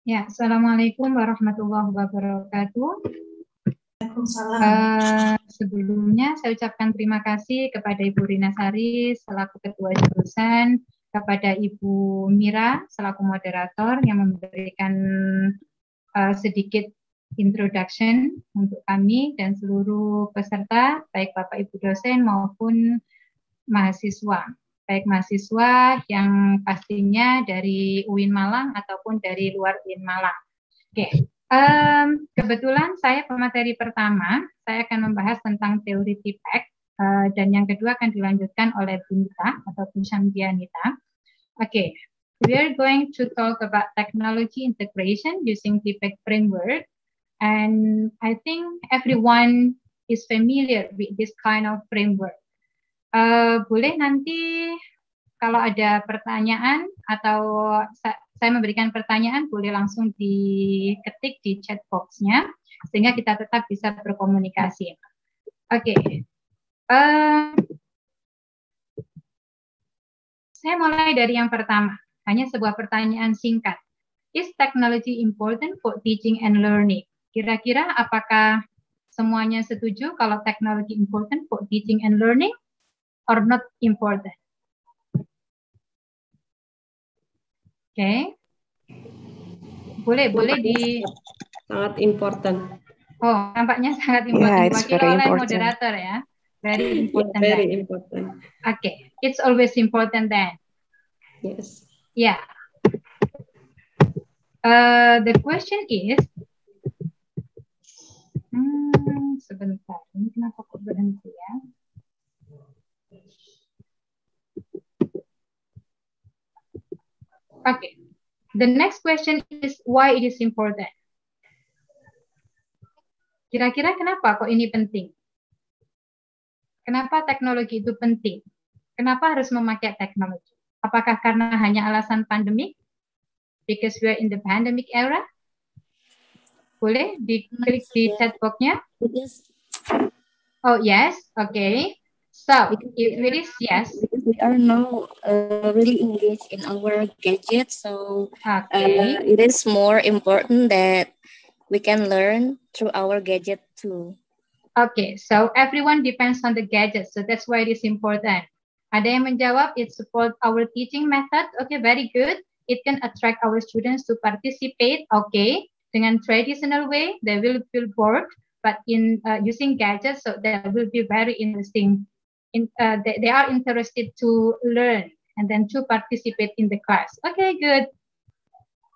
Ya, Assalamualaikum warahmatullahi wabarakatuh. Sebelumnya saya ucapkan terima kasih kepada Ibu Rina Sari selaku Ketua Jurusan, kepada Ibu Mira selaku moderator yang memberikan sedikit introduction untuk kami dan seluruh peserta, baik Bapak Ibu dosen maupun mahasiswa. Baik mahasiswa yang pastinya dari UIN Malang ataupun dari luar UIN Malang. Oke, kebetulan saya pemateri pertama, saya akan membahas tentang teori TIPEC, dan yang kedua akan dilanjutkan oleh Bunita atau Syamdianita. Oke, we are going to talk about technology integration using TIPEC framework, and I think everyone is familiar with this kind of framework. Boleh nanti kalau ada pertanyaan atau saya memberikan pertanyaan, boleh langsung diketik di chat box-nya, sehingga kita tetap bisa berkomunikasi. Oke. Saya mulai dari yang pertama, hanya sebuah pertanyaan singkat. Is technology important for teaching and learning? Kira-kira apakah semuanya setuju kalau technology important for teaching and learning or not important? Oke. Boleh di sangat important. Oh, nampaknya sangat important. Diwakili oleh moderator ya. Very important. Yeah, very important. Okay, it's always important then. Yes. Yeah. The question is, sebentar, ini kenapa kok berhenti ya? Okay. The next question is why it is important. Kira-kira kenapa kok ini penting? Kenapa teknologi itu penting? Kenapa harus memakai teknologi? Apakah karena hanya alasan pandemik? Because we are in the pandemic era? Boleh diklik di chat box-nya? Yes. Oh, yes. Okay. So, if it is yes. Because we are now really engaged in our gadgets, so it is more important that we can learn through our gadget too. Okay, so everyone depends on the gadget, so that's why it is important. Ada yang menjawab, it support our teaching method. Okay, very good. It can attract our students to participate. Okay, dengan traditional way, they will feel bored, but in using gadgets, so they will be very interesting. They are interested to learn and then to participate in the class. Okay, good.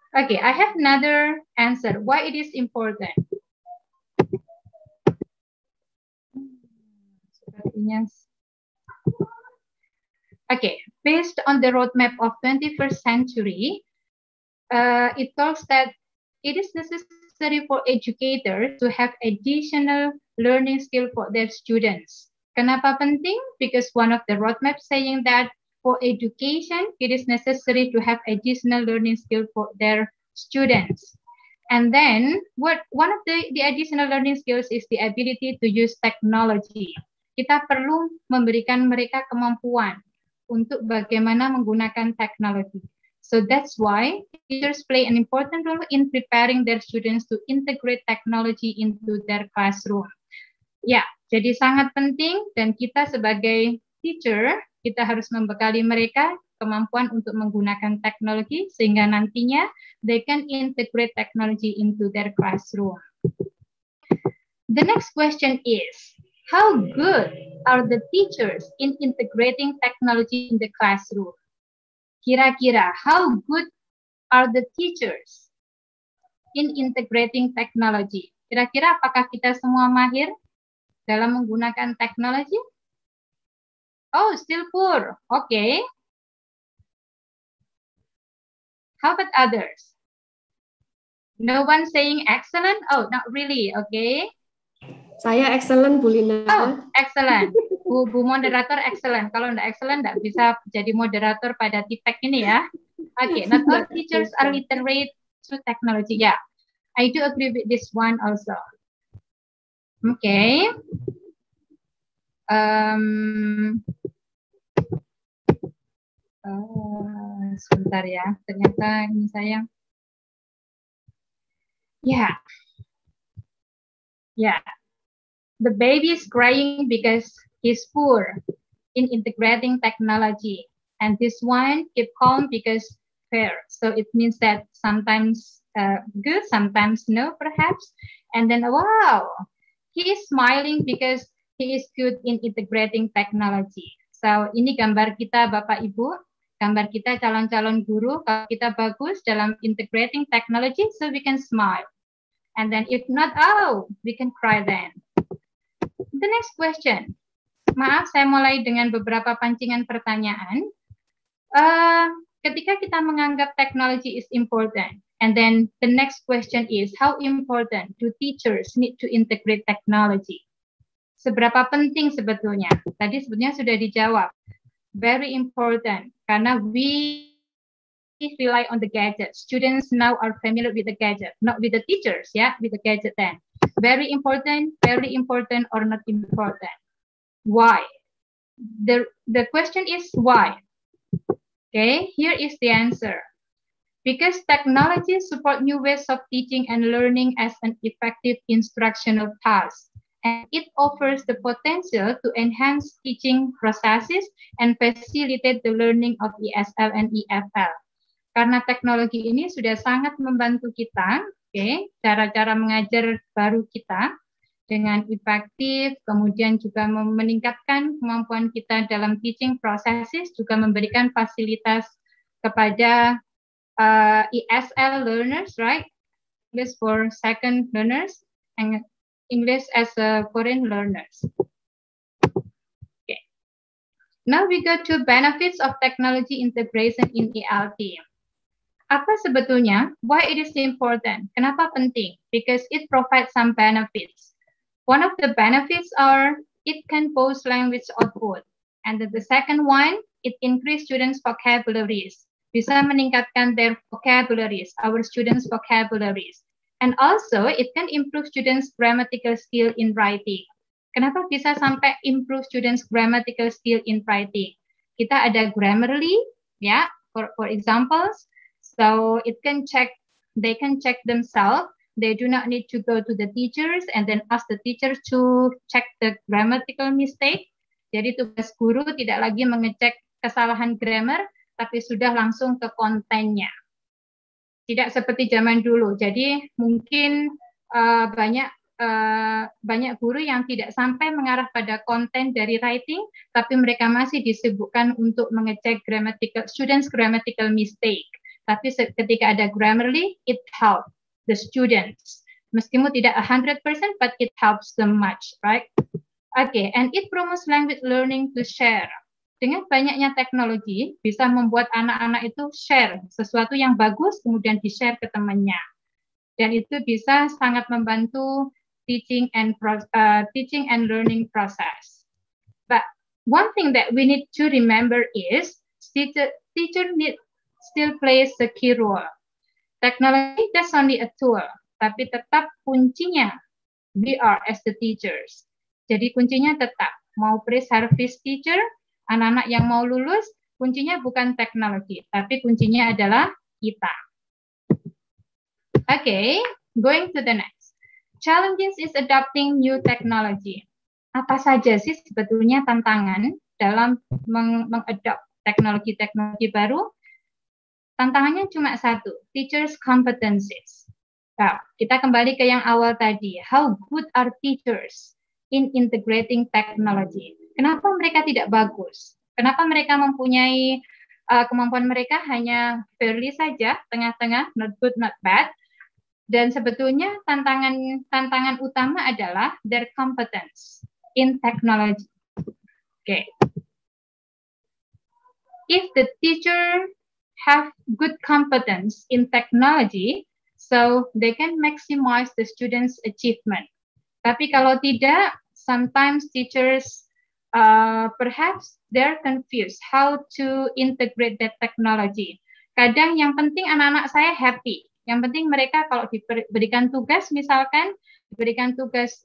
Okay, I have another answer. Why it is important? Okay, based on the roadmap of 21st century, it talks that it is necessary for educators to have additional learning skill for their students. Kenapa penting? Because one of the roadmap saying that for education, it is necessary to have additional learning skill for their students. And then, one of the additional learning skills is the ability to use technology. Kita perlu memberikan mereka kemampuan untuk bagaimana menggunakan teknologi. So that's why teachers play an important role in preparing their students to integrate technology into their classroom. Ya, jadi sangat penting dan kita sebagai teacher, kita harus membekali mereka kemampuan untuk menggunakan teknologi sehingga nantinya they can integrate technology into their classroom. The next question is, how good are the teachers in integrating technology in the classroom? Kira-kira, how good are the teachers in integrating technology? Kira-kira apakah kita semua mahir dalam menggunakan teknologi? Oh, still poor. Okay. How about others? No one saying excellent? Oh, not really. Okay. Saya excellent, Bu Lina. Oh, excellent. Bu moderator excellent. Kalau enggak excellent, enggak bisa jadi moderator pada TIPEC ini ya. Okay, not all teachers are literate to technology. Yeah, I do agree with this one also. Okay. Sebentar ya, ternyata ini saya Yeah. Yeah. The baby is crying because he's poor in integrating technology. And this one keep calm because fair. So it means that sometimes good, sometimes no, perhaps. And then, wow, he is smiling because he is good in integrating technology. So ini gambar kita Bapak Ibu, gambar kita calon-calon guru, kalau kita bagus dalam integrating technology, so we can smile. And then if not, oh, we can cry then. The next question. Maaf, saya mulai dengan beberapa pancingan pertanyaan. Ketika kita menganggap technology is important, and then the next question is, how important do teachers need to integrate technology? Seberapa penting sebetulnya? Tadi sebetulnya sudah dijawab. Very important, karena we rely on the gadget. Students now are familiar with the gadget, not with the teachers, yeah, with the gadget then. Very important, or not important. Why? The question is why? Okay, here is the answer. Because technology support new ways of teaching and learning as an effective instructional task. And it offers the potential to enhance teaching processes and facilitate the learning of ESL and EFL. Karena teknologi ini sudah sangat membantu kita, cara-cara mengajar baru kita dengan efektif, kemudian juga meningkatkan kemampuan kita dalam teaching processes, juga memberikan fasilitas kepada ESL learners, right? English for second learners and English as a foreign learners. Okay. Now we go to benefits of technology integration in ELT. Apa sebetulnya? Why it is important? Kenapa penting? Because it provides some benefits. One of the benefits are it can boost language output. And the second one, it increase students' vocabularies. Bisa meningkatkan their vocabularies, our students' vocabularies. And also, it can improve students' grammatical skill in writing. Kenapa bisa sampai improve students' grammatical skill in writing? Kita ada Grammarly, ya, for examples. So it can check, they can check themselves. They do not need to go to the teachers and then ask the teachers to check the grammatical mistake. Jadi tugas guru tidak lagi mengecek kesalahan grammar, tapi sudah langsung ke kontennya. Tidak seperti zaman dulu. Jadi mungkin banyak guru yang tidak sampai mengarah pada konten dari writing, tapi mereka masih disibukkan untuk mengecek students' grammatical mistake. Tapi ketika ada Grammarly, it helps the students. Meskipun tidak 100%, but it helps them much, right? Okay, and it promotes language learning to share. Dengan banyaknya teknologi, bisa membuat anak-anak itu share sesuatu yang bagus, kemudian di-share ke temannya. Dan itu bisa sangat membantu teaching and learning process. But one thing that we need to remember is teacher still plays a key role. Technology that's only a tool, tapi tetap kuncinya we are as the teachers. Jadi kuncinya tetap mau pre-service teacher, anak-anak yang mau lulus, kuncinya bukan teknologi, tapi kuncinya adalah kita. Okay, going to the next. Challenges is adopting new technology. Apa saja sih sebetulnya tantangan dalam mengadopt teknologi-teknologi baru? Tantangannya cuma satu, teachers' competencies. Nah, kita kembali ke yang awal tadi. How good are teachers in integrating technology? Kenapa mereka tidak bagus? Kenapa mereka mempunyai kemampuan mereka hanya fairly saja, tengah-tengah, not good, not bad. Dan sebetulnya tantangan utama adalah their competence in technology. Okay. If the teacher have good competence in technology, so they can maximize the students' achievement. Tapi kalau tidak, sometimes teachers perhaps they're confused how to integrate that technology. Kadang yang penting anak-anak saya happy. Yang penting mereka kalau diberikan tugas, misalkan diberikan tugas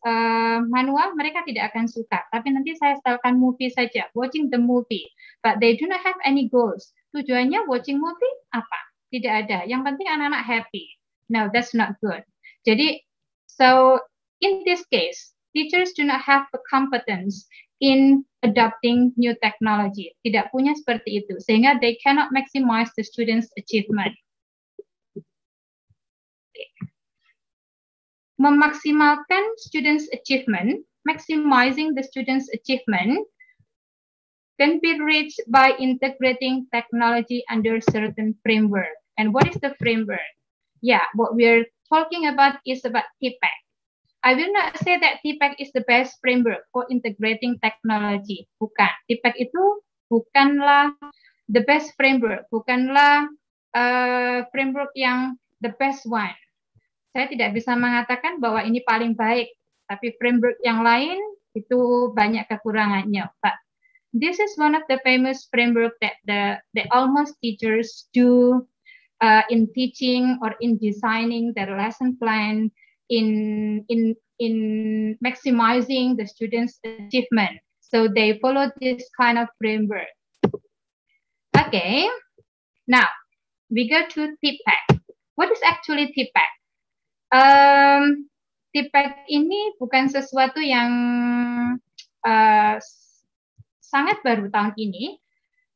manual, mereka tidak akan suka. Tapi nanti saya setelkan movie saja, watching the movie. But they do not have any goals. Tujuannya watching movie apa? Tidak ada. Yang penting anak-anak happy. No, that's not good. Jadi, so in this case, teachers do not have the competence in adopting new technology. Tidak punya seperti itu, sehingga they cannot maximize the students' achievement. Okay. Memaksimalkan students' achievement, maximizing the students' achievement can be reached by integrating technology under certain framework. And what is the framework? Yeah, what we're talking about is about TPACK. I will not say that TPACK is the best framework for integrating technology. Bukan. TPACK itu bukanlah the best framework, bukanlah framework yang the best one. Saya tidak bisa mengatakan bahwa ini paling baik, tapi framework yang lain itu banyak kekurangannya, Pak. This is one of the famous framework that the almost teachers do in teaching or in designing their lesson plan, in maximizing the students' achievement. So they follow this kind of framework. Okay, now we go to TPACK. What is actually TPACK? TPACK ini bukan sesuatu yang sangat baru tahun ini,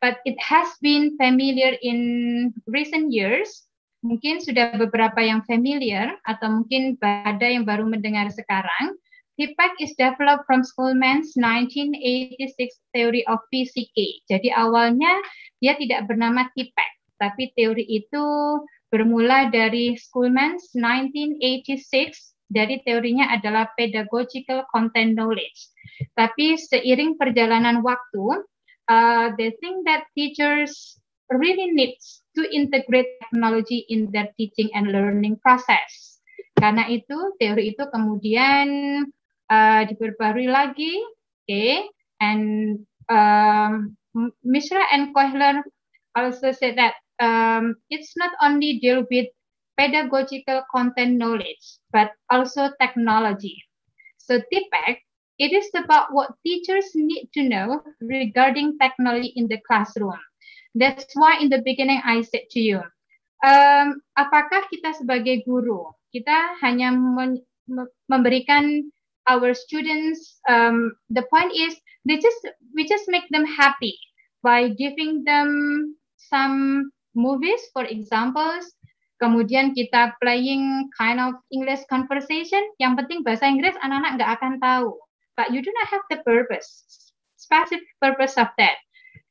but it has been familiar in recent years. Mungkin sudah beberapa yang familiar, atau mungkin ada yang baru mendengar sekarang. TPACK is developed from Schulman's 1986 theory of PCK. Jadi awalnya dia tidak bernama TPACK, tapi teori itu bermula dari Schulman's 1986. Dari teorinya adalah pedagogical content knowledge. Tapi seiring perjalanan waktu, they think that teachers really needs to integrate technology in their teaching and learning process. Karena itu, teori itu kemudian diperbarui lagi, okay? And Mishra and Kohler also said that it's not only deal with pedagogical content knowledge, but also technology. So TPACK, it is about what teachers need to know regarding technology in the classroom. That's why in the beginning I said to you, apakah kita sebagai guru, kita hanya memberikan our students, the point is we just make them happy by giving them some movies, for examples, kemudian kita playing kind of English conversation, yang penting bahasa Inggris anak-anak nggak akan tahu, but you do not have the purpose, specific purpose of that.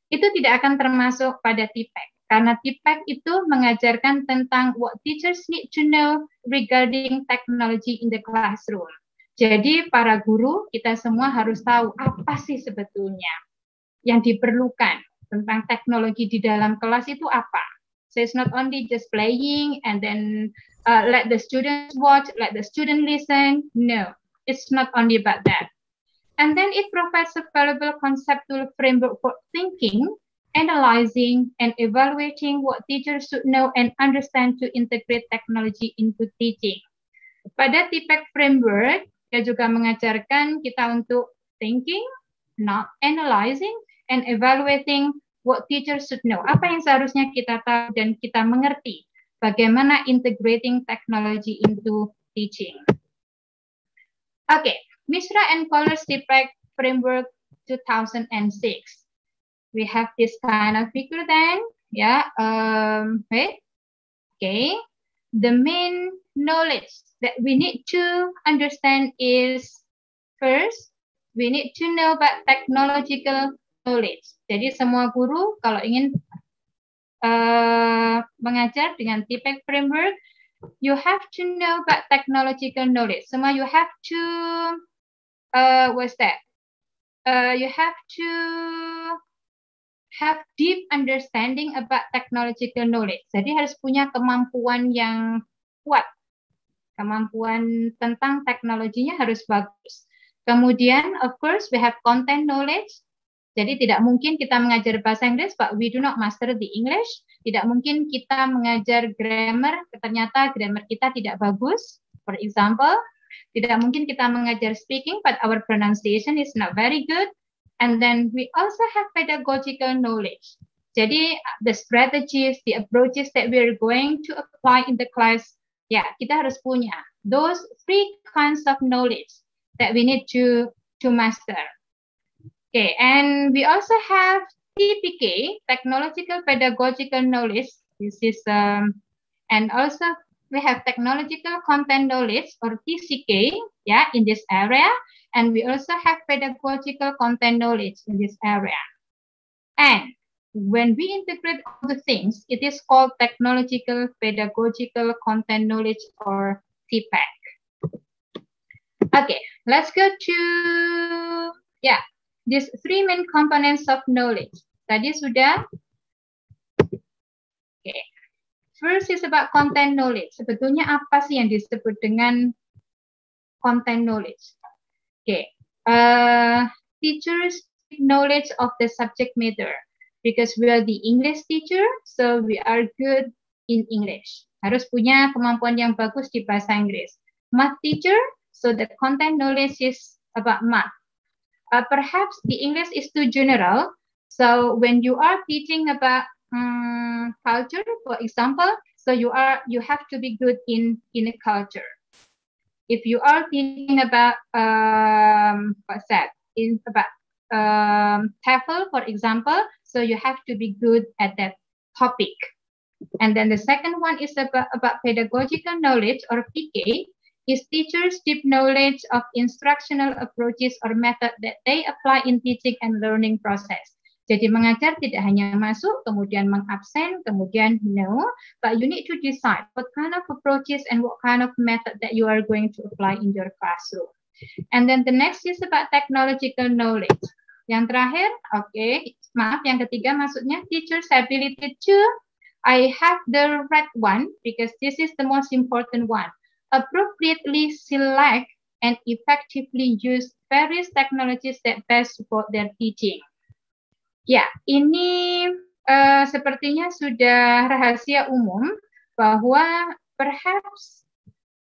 Itu tidak akan termasuk pada TPACK, karena TPACK itu mengajarkan tentang what teachers need to know regarding technology in the classroom. Jadi para guru, kita semua harus tahu apa sih sebetulnya yang diperlukan tentang teknologi di dalam kelas itu apa. So it's not only just playing and then let the students watch, let the student listen. No, it's not only about that. And then it provides a valuable conceptual framework for thinking, analyzing, and evaluating what teachers should know and understand to integrate technology into teaching. Pada TPACK framework, dia juga mengajarkan kita untuk thinking, not analyzing, and evaluating what teachers should know. Apa yang seharusnya kita tahu dan kita mengerti. Bagaimana integrating technology into teaching. Okay. Mishra and Kohler's TPACK framework 2006. We have this kind of figure then, yeah. Okay. The main knowledge that we need to understand is first, we need to know about technological knowledge. Jadi semua guru kalau ingin mengajar dengan TPACK framework, you have to know about technological knowledge. Semua you have to what's that? You have to have deep understanding about technological knowledge. Jadi harus punya kemampuan yang kuat. Kemampuan tentang teknologinya harus bagus. Kemudian, of course, we have content knowledge. Jadi tidak mungkin kita mengajar bahasa Inggris, but we do not master the English. Tidak mungkin kita mengajar grammar, ternyata grammar kita tidak bagus. For example, tidak mungkin kita mengajar speaking, but our pronunciation is not very good. And then we also have pedagogical knowledge. Jadi the strategies, the approaches that we are going to apply in the class, ya kita harus punya. those three kinds of knowledge that we need to master. Okay, and we also have TPK, technological pedagogical knowledge. This is and also we have technological content knowledge, or TCK, yeah, in this area, and we also have pedagogical content knowledge in this area. And when we integrate all the things, it is called technological pedagogical content knowledge, or TPEC. Okay, let's go to, yeah, these three main components of knowledge. Tadi sudah. Okay. First is about content knowledge. Sebetulnya apa sih yang disebut dengan content knowledge? Okay. Teachers knowledge of the subject matter, because we are the English teacher, so we are good in English. Harus punya kemampuan yang bagus di bahasa Inggris. Math teacher, so the content knowledge is about math. Perhaps the English is too general, so when you are teaching about culture, for example, so you have to be good in a culture. If you are thinking about TEFL, for example, so you have to be good at that topic. And then the second one is about pedagogical knowledge, or PK, is teachers' deep knowledge of instructional approaches or method that they apply in teaching and learning process. Jadi mengajar tidak hanya masuk, kemudian mengabsen, kemudian no, but you need to decide what kind of approaches and what kind of method that you are going to apply in your classroom. And then the next is about technological knowledge. Yang terakhir, okay, maaf, yang ketiga maksudnya teachers' ability to, I have the red one because this is the most important one. Appropriately select and effectively use various technologies that best support their teaching. Ya, ini sepertinya sudah rahasia umum bahwa perhaps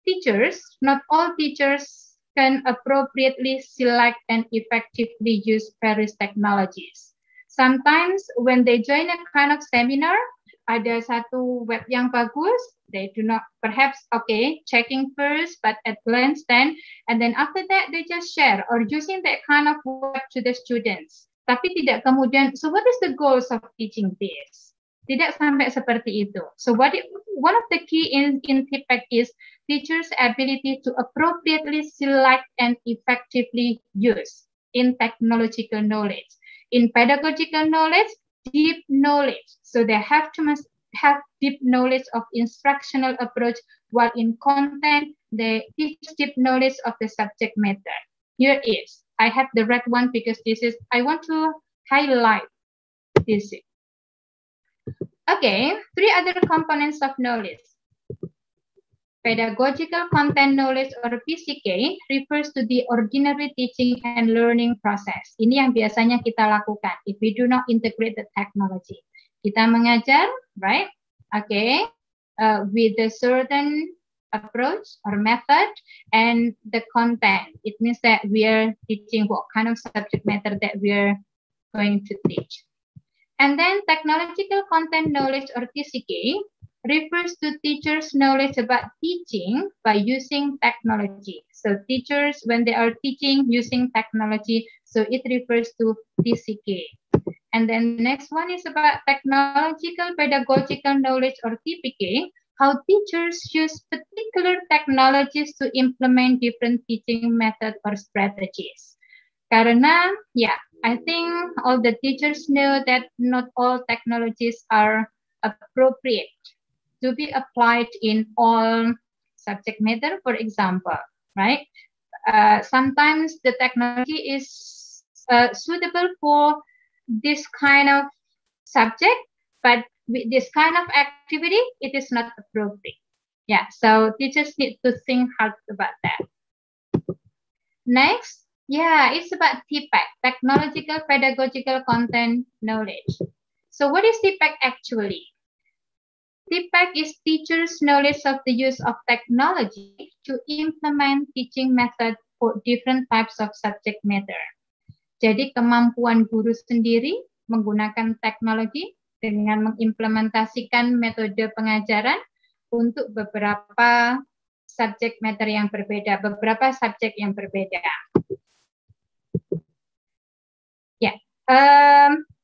teachers, not all teachers can appropriately select and effectively use various technologies. Sometimes when they join a kind of seminar, ada satu web yang bagus, they do not, perhaps, okay, checking first, but at glance then, and then after that, they just share or using that kind of web to the students. Tapi tidak kemudian, so what is the goals of teaching this? Tidak sampai seperti itu. So one of the key in TPEC is teachers' ability to appropriately select and effectively use in technological knowledge. In pedagogical knowledge, deep knowledge. So they have to have deep knowledge of instructional approach, while in content, they teach deep knowledge of the subject matter. Here is, I have the red one because this is, I want to highlight this. Okay, three other components of knowledge. Pedagogical content knowledge, or PCK, refers to the ordinary teaching and learning process. Ini yang biasanya kita lakukan if we do not integrate the technology. Kita mengajar, right? Okay, with a certain approach or method and the content. It means that we are teaching what kind of subject matter that we are going to teach. And then technological content knowledge, or TCK, refers to teachers' knowledge about teaching by using technology. So teachers, when they are teaching using technology, so it refers to TCK. And then the next one is about technological pedagogical knowledge, or TPK, how teachers use particular technologies to implement different teaching methods or strategies. Karena, yeah, I think all the teachers know that not all technologies are appropriate to be applied in all subject matter, for example, right? Sometimes the technology is suitable for this kind of subject, but with this kind of activity, it is not appropriate. Yeah, so teachers need to think hard about that. Next, yeah, it's about TPEC, technological pedagogical content knowledge. So what is TPEC actually? TPEC is teachers' knowledge of the use of technology to implement teaching method for different types of subject matter. Jadi kemampuan guru sendiri menggunakan teknologi dengan mengimplementasikan metode pengajaran untuk beberapa subjek matter yang berbeda, beberapa subjek yang berbeda. Yeah,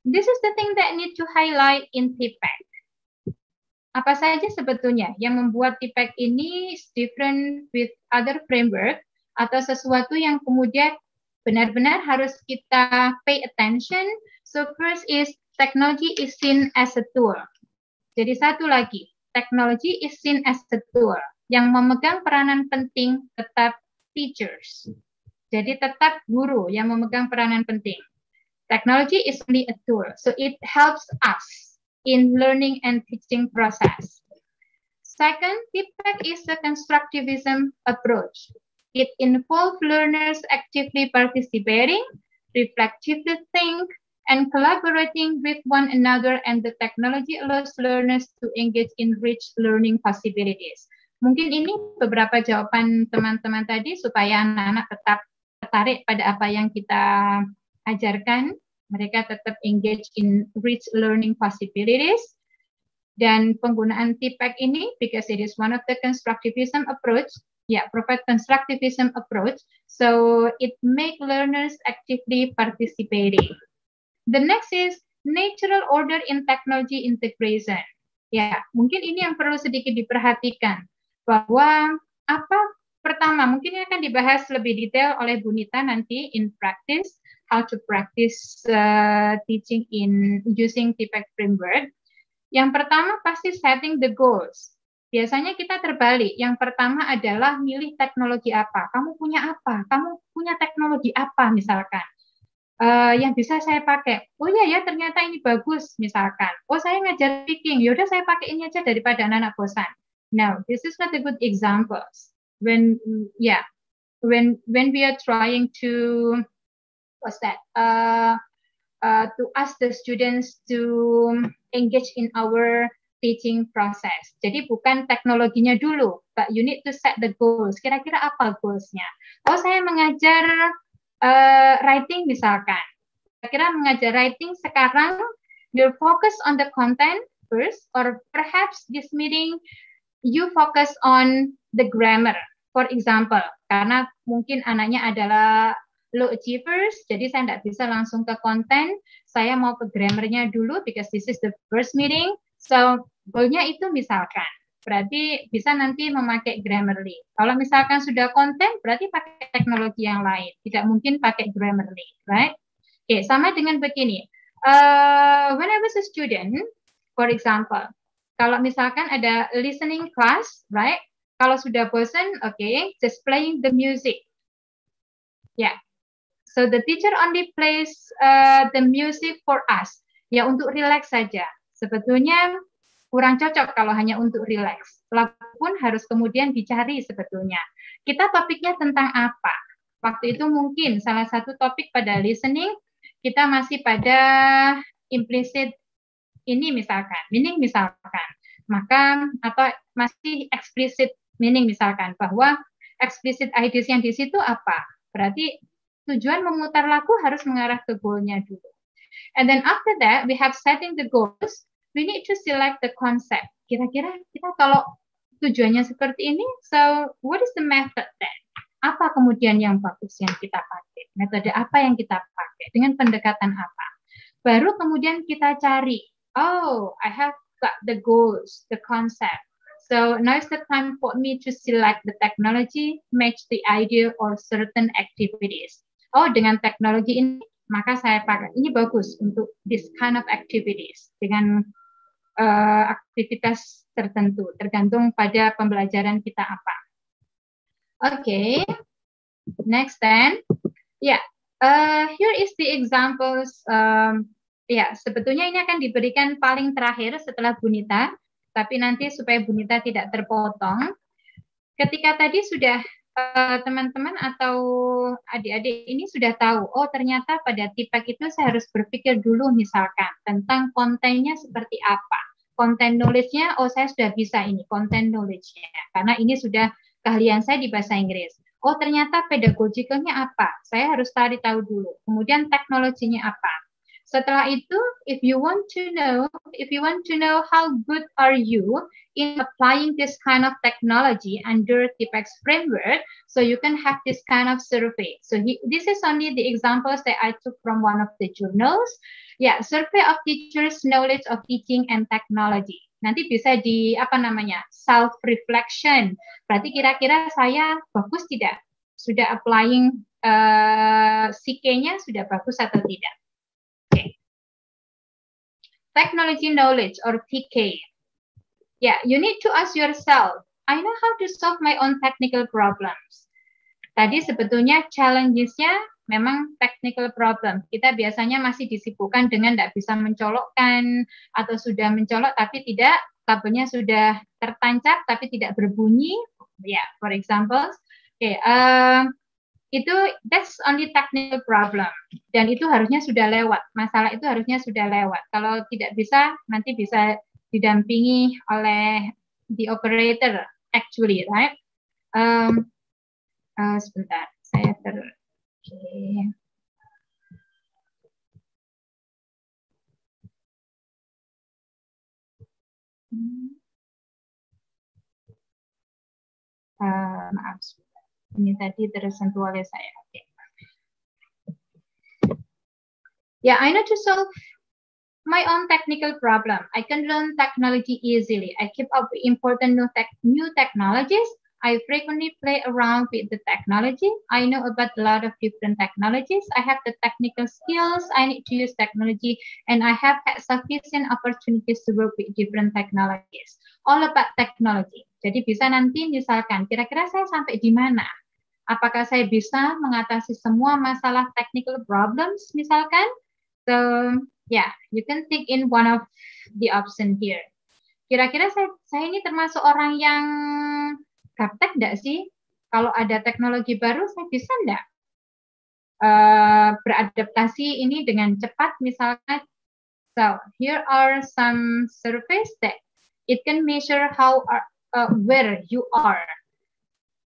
this is the thing that need to highlight in TPEC. Apa saja sebetulnya yang membuat TPEC ini different with other framework atau sesuatu yang kemudian benar-benar harus kita pay attention. So first is technology is seen as a tool. Jadi satu lagi, technology is seen as a tool. Yang memegang peranan penting tetap teachers. Jadi tetap guru yang memegang peranan penting. Technology is only a tool, so it helps us in learning and teaching process. Second, TPEC is a constructivism approach. It involves learners actively participating, reflectively think, and collaborating with one another, and the technology allows learners to engage in rich learning possibilities. Mungkin ini beberapa jawaban teman-teman tadi supaya anak-anak tetap tertarik pada apa yang kita ajarkan, mereka tetap engage in rich learning possibilities. Dan penggunaan TPEC ini, because it is one of the constructivism approach, provide constructivism approach, so it make learners actively participating. The next is natural order in technology integration. Ya, mungkin ini yang perlu sedikit diperhatikan, bahwa apa pertama, mungkin ini akan dibahas lebih detail oleh Bu Nita nanti in practice, how to practice teaching in using TPEC framework. Yang pertama pasti setting the goals. Biasanya kita terbalik. Yang pertama adalah milih teknologi apa. Kamu punya apa? Kamu punya teknologi apa misalkan? Yang bisa saya pakai. Oh ya ternyata ini bagus misalkan. Oh saya ngajar speaking. Yaudah saya pakai ini aja daripada anak-anak bosan. No, this is not a good examples. When we are trying to to ask the students to engage in our teaching process. Jadi bukan teknologinya dulu, but you need to set the goals. Kira-kira apa goalsnya? Oh saya mengajar writing misalkan. Kira-kira mengajar writing sekarang, you focus on the content first, or perhaps this meeting you focus on the grammar. For example, karena mungkin anaknya adalah low achievers, jadi saya tidak bisa langsung ke konten, saya mau ke grammarnya dulu, because this is the first meeting, so goalnya itu misalkan, berarti bisa nanti memakai Grammarly. Kalau misalkan sudah konten, berarti pakai teknologi yang lain, tidak mungkin pakai Grammarly, right? Oke, sama dengan begini, when I was a student, for example, kalau misalkan ada listening class, right? Kalau sudah bosan, okay, just playing the music. Yeah. So the teacher only plays the music for us. Ya untuk relax saja. Sebetulnya kurang cocok kalau hanya untuk relax. Lagu pun harus kemudian dicari sebetulnya. Kita topiknya tentang apa? Waktu itu mungkin salah satu topik pada listening, kita masih pada implicit ini misalkan, meaning misalkan. Maka atau masih explicit meaning misalkan, bahwa explicit ideas yang di situ apa? Berarti tujuan memutar lagu harus mengarah ke goalnya dulu. And then after that, we have setting the goals. We need to select the concept. Kira-kira kita kalau tujuannya seperti ini, so what is the method then? Apa kemudian yang bagus yang kita pakai? Metode apa yang kita pakai? Dengan pendekatan apa? Baru kemudian kita cari, oh, I have got the goals, the concept. So now is the time for me to select the technology, match the idea or certain activities. Oh, dengan teknologi ini, maka saya pakai. Ini bagus untuk this kind of activities. Dengan aktivitas tertentu, tergantung pada pembelajaran kita apa. Okay, next then. Yeah, here is the examples. Sebetulnya ini akan diberikan paling terakhir setelah Bu Nita. Tapi nanti supaya Bu Nita tidak terpotong, ketika tadi sudah teman-teman atau adik-adik ini sudah tahu, oh ternyata pada TPEC itu saya harus berpikir dulu misalkan tentang kontennya seperti apa. Konten knowledge-nya, oh saya sudah bisa ini, konten knowledge-nya. Karena ini sudah keahlian saya di bahasa Inggris. Oh ternyata pedagogicalnya apa, saya harus cari tahu dulu. Kemudian teknologinya apa. Setelah itu, if you want to know how good are you in applying this kind of technology under TIPEX framework, so you can have this kind of survey. So this is only the examples that I took from one of the journals. Ya, survey of teachers' knowledge of teaching and technology. Nanti bisa di self reflection. Berarti kira-kira saya bagus tidak? Sudah applying CK-nya sudah bagus atau tidak? Technology knowledge or TK. Yeah, you need to ask yourself, I know how to solve my own technical problems. Tadi sebetulnya challenges-nya memang technical problem. Kita biasanya masih disibukkan dengan tidak bisa mencolokkan atau sudah mencolok tapi tidak, kabelnya sudah tertancap tapi tidak berbunyi. Yeah, for example, itu that's only technical problem dan itu harusnya sudah lewat, masalah itu harusnya sudah lewat. Kalau tidak bisa nanti bisa didampingi oleh the operator actually, right? Sebentar, saya maaf, ini tadi tersentuh oleh saya. Okay. Yeah, I know to solve my own technical problem. I can learn technology easily. I keep up with important new technologies. I frequently play around with the technology. I know about a lot of different technologies. I have the technical skills. I need to use technology, and I have had sufficient opportunities to work with different technologies. All about technology. Jadi bisa nanti misalkan, kira-kira saya sampai di mana? Apakah saya bisa mengatasi semua masalah technical problems misalkan? So, yeah, you can think in one of the option here. Kira-kira saya ini termasuk orang yang gaptek enggak sih? Kalau ada teknologi baru, saya bisa enggak beradaptasi ini dengan cepat misalkan? So, here are some surveys that it can measure how where you are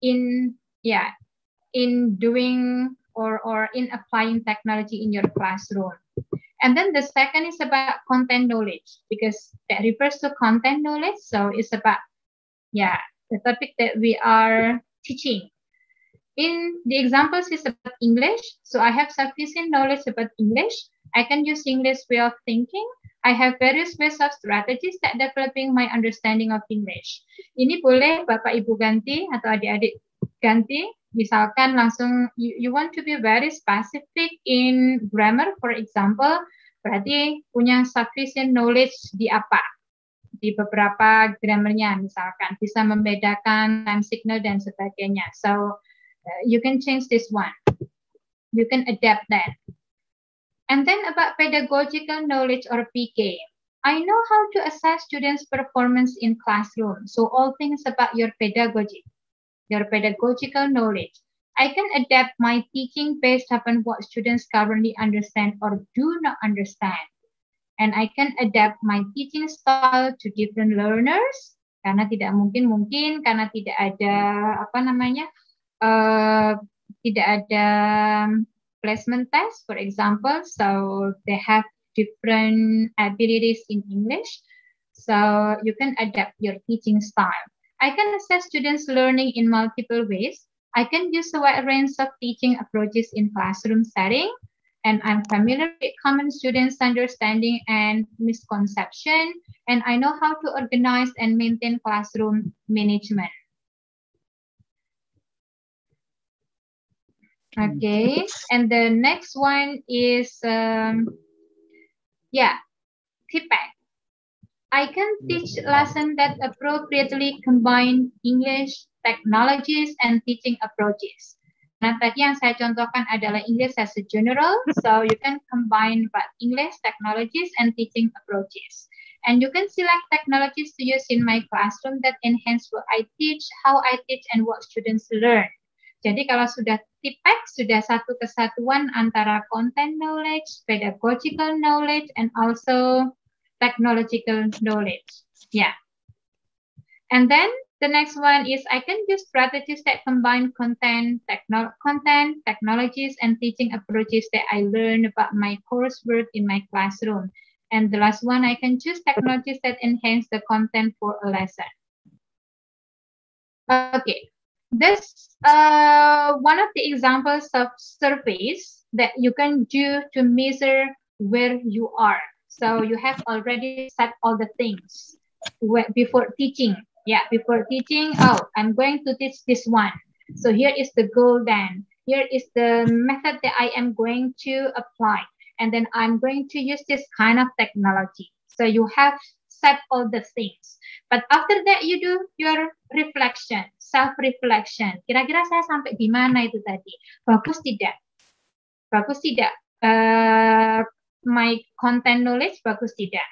in doing or in applying technology in your classroom. And then the second is about content knowledge, because that refers to content knowledge. So it's about, the topic that we are teaching. In the examples is about English. So I have sufficient knowledge about English. I can use English way of thinking. I have various ways of strategies that developing my understanding of English. Ini boleh Bapak Ibu ganti atau adik-adik ganti. Misalkan langsung you want to be very specific in grammar, for example, berarti punya sufficient knowledge di apa? Di beberapa grammarnya misalkan, bisa membedakan time signal dan sebagainya. So, you can change this one. You can adapt that. And then about pedagogical knowledge or PK. I know how to assess students' performance in classroom. So, all things about your pedagogy. Your pedagogical knowledge. I can adapt my teaching based upon what students currently understand or do not understand. And I can adapt my teaching style to different learners. Karena tidak mungkin karena tidak ada tidak ada placement test, for example. So they have different abilities in English. So you can adapt your teaching style. I can assess students' learning in multiple ways. I can use a wide range of teaching approaches in classroom setting, and I'm familiar with common students' understanding and misconception, and I know how to organize and maintain classroom management. Okay, and the next one is, TIPEX. I can teach lessons that appropriately combine English, technologies, and teaching approaches. Nah, tadi yang saya contohkan adalah English as a general, so you can combine English, technologies, and teaching approaches. And you can select technologies to use in my classroom that enhance what I teach, how I teach, and what students learn. Jadi kalau sudah TIPEX, sudah satu kesatuan antara content knowledge, pedagogical knowledge, and also technological knowledge. Yeah. And then The next one is I can use strategies that combine content, technologies, and teaching approaches that I learn about my coursework in my classroom. And the last one, I can choose technologies that enhance the content for a lesson. Okay, this one of the examples of surveys that you can do to measure where you are. So you have already set all the things before teaching. Yeah, before teaching, oh, I'm going to teach this one. So here is the goal then. Here is the method that I am going to apply. And then I'm going to use this kind of technology. So you have set all the things. But after that, you do your reflection, self-reflection. Kira-kira saya sampai di mana itu tadi? Bagus tidak? Bagus tidak? My content knowledge bagus tidak?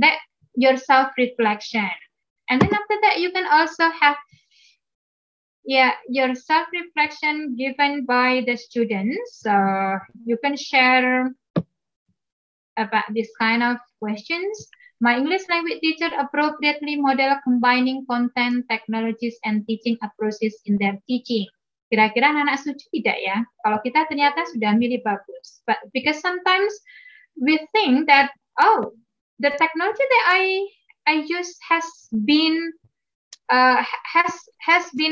That your self-reflection. And then after that, you can also have your self-reflection given by the students. You can share about this kind of questions. My English language teacher appropriately model combining content, technologies, and teaching approaches in their teaching. Kira-kira anak-anak setuju tidak ya? Kalau kita ternyata sudah milih bagus. But because sometimes we think that, oh, the technology that I use has been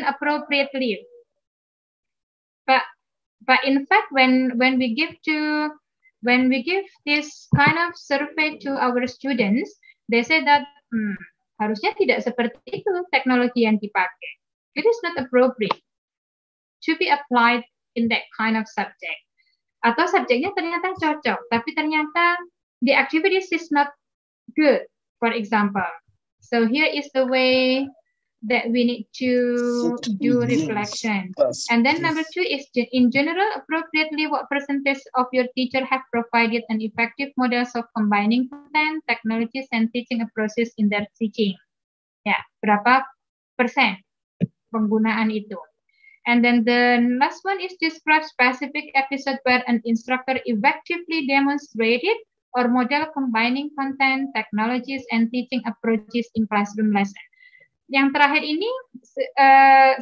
appropriately. But in fact, when we give this kind of survey to our students, they say that harusnya tidak seperti itu teknologi yang dipakai. It is not appropriate to be applied in that kind of subject. Atau subjeknya ternyata cocok, tapi ternyata the activities is not good, for example. So here is the way that we need to do reflection. And then number 2 is, in general, appropriately, what percentage of your teacher have provided an effective models of combining content, technologies, and teaching approaches in their teaching? Ya, berapa persen penggunaan itu? And then the last one is describe specific episode where an instructor effectively demonstrated or model combining content, technologies, and teaching approaches in classroom lesson. Yang terakhir ini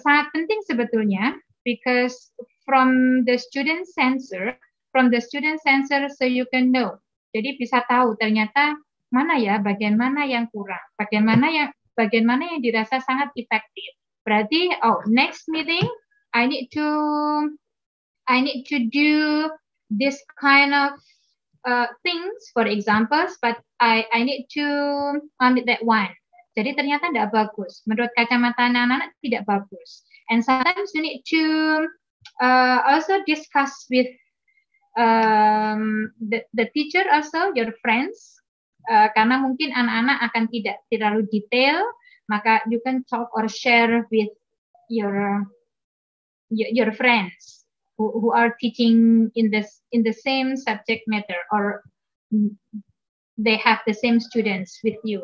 sangat penting sebetulnya, because from the student censor, so you can know. Jadi bisa tahu ternyata mana ya bagian mana yang kurang, bagian mana yang dirasa sangat efektif. Berarti, oh, next meeting I need to do this kind of things, for example, but I need to omit that one. Jadi ternyata tidak bagus. Menurut kacamata anak-anak tidak bagus. And sometimes you need to also discuss with the teacher also, your friends. Karena mungkin anak-anak akan tidak terlalu detail, maka you can talk or share with your friends who are teaching in the same subject matter, or they have the same students with you.